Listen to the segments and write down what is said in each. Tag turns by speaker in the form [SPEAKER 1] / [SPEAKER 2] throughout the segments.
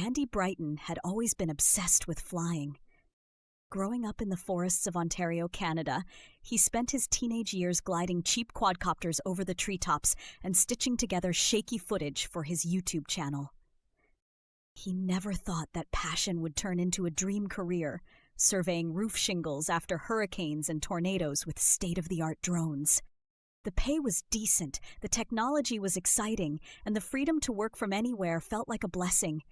[SPEAKER 1] Andy Brighton had always been obsessed with flying. Growing up in the forests of Ontario, Canada, he spent his teenage years gliding cheap quadcopters over the treetops and stitching together shaky footage for his YouTube channel. He never thought that passion would turn into a dream career, surveying roof shingles after hurricanes and tornadoes with state-of-the-art drones. The pay was decent, the technology was exciting, and the freedom to work from anywhere felt like a blessing.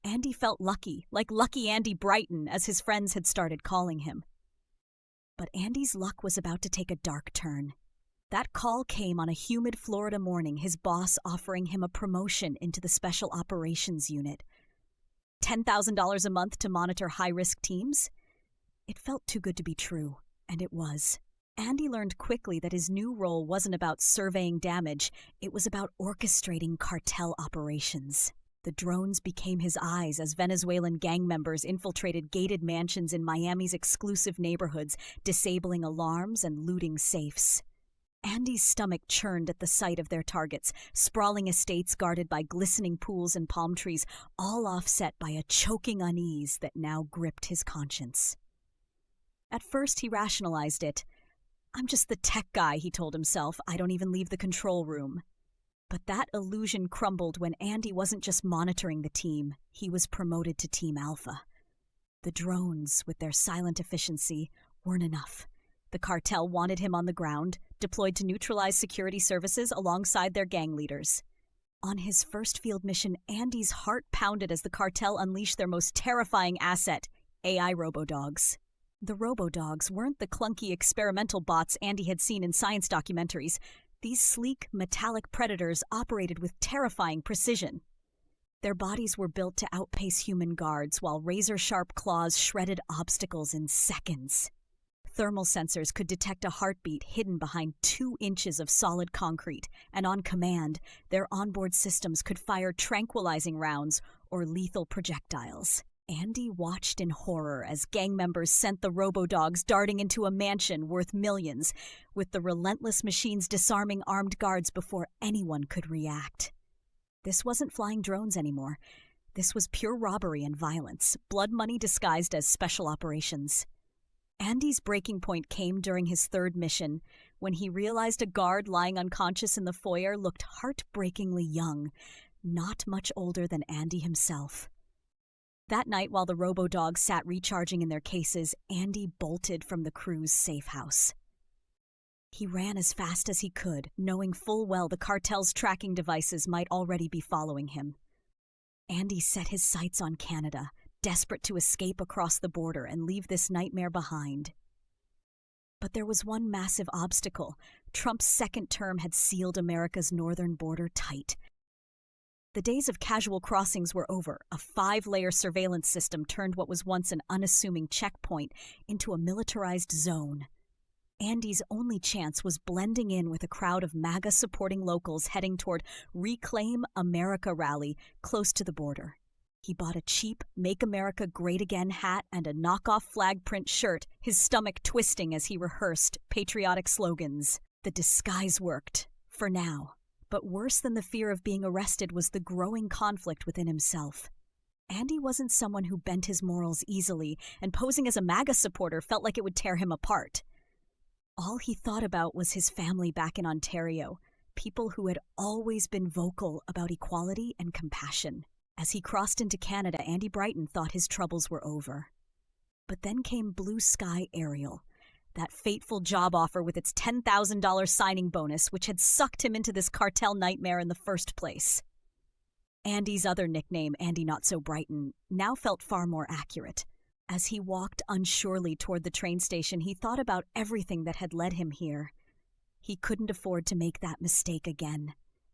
[SPEAKER 1] Andy felt lucky, like Lucky Andy Brighton, as his friends had started calling him. But Andy's luck was about to take a dark turn. That call came on a humid Florida morning, his boss offering him a promotion into the Special Operations Unit. $10,000 a month to monitor high-risk teams? It felt too good to be true, and it was. Andy learned quickly that his new role wasn't about surveying damage, it was about orchestrating cartel operations. The drones became his eyes as Venezuelan gang members infiltrated gated mansions in Miami's exclusive neighborhoods, disabling alarms and looting safes. Andy's stomach churned at the sight of their targets, sprawling estates guarded by glistening pools and palm trees, all offset by a choking unease that now gripped his conscience. At first, he rationalized it. "I'm just the tech guy," he told himself. "I don't even leave the control room." But that illusion crumbled when Andy wasn't just monitoring the team, he was promoted to Team Alpha. The drones, with their silent efficiency, weren't enough. The cartel wanted him on the ground, deployed to neutralize security services alongside their gang leaders. On his first field mission, Andy's heart pounded as the cartel unleashed their most terrifying asset, AI robodogs. The robodogs weren't the clunky experimental bots Andy had seen in science documentaries. These sleek, metallic predators operated with terrifying precision. Their bodies were built to outpace human guards, while razor-sharp claws shredded obstacles in seconds. Thermal sensors could detect a heartbeat hidden behind 2 inches of solid concrete, and on command, their onboard systems could fire tranquilizing rounds or lethal projectiles. Andy watched in horror as gang members sent the robodogs darting into a mansion worth millions, with the relentless machines disarming armed guards before anyone could react. This wasn't flying drones anymore. This was pure robbery and violence, blood money disguised as special operations. Andy's breaking point came during his 3rd mission, when he realized a guard lying unconscious in the foyer looked heartbreakingly young, not much older than Andy himself. That night, while the robodogs sat recharging in their cases, Andy bolted from the crew's safe house. He ran as fast as he could, knowing full well the cartel's tracking devices might already be following him. Andy set his sights on Canada, desperate to escape across the border and leave this nightmare behind. But there was one massive obstacle. Trump's 2nd term had sealed America's northern border tight. The days of casual crossings were over. A 5-layer surveillance system turned what was once an unassuming checkpoint into a militarized zone. Andy's only chance was blending in with a crowd of MAGA-supporting locals heading toward Reclaim America rally close to the border. He bought a cheap Make America Great Again hat and a knockoff flag print shirt, his stomach twisting as he rehearsed patriotic slogans. The disguise worked, for now. But worse than the fear of being arrested was the growing conflict within himself. Andy wasn't someone who bent his morals easily, and posing as a MAGA supporter felt like it would tear him apart. All he thought about was his family back in Ontario, people who had always been vocal about equality and compassion. As he crossed into Canada, Andy Brighton thought his troubles were over. But then came Blue Sky Aerial, that fateful job offer with its $10,000 signing bonus, which had sucked him into this cartel nightmare in the first place. Andy's other nickname, Andy Not So Brighton, now felt far more accurate. As he walked unsurely toward the train station, he thought about everything that had led him here. He couldn't afford to make that mistake again.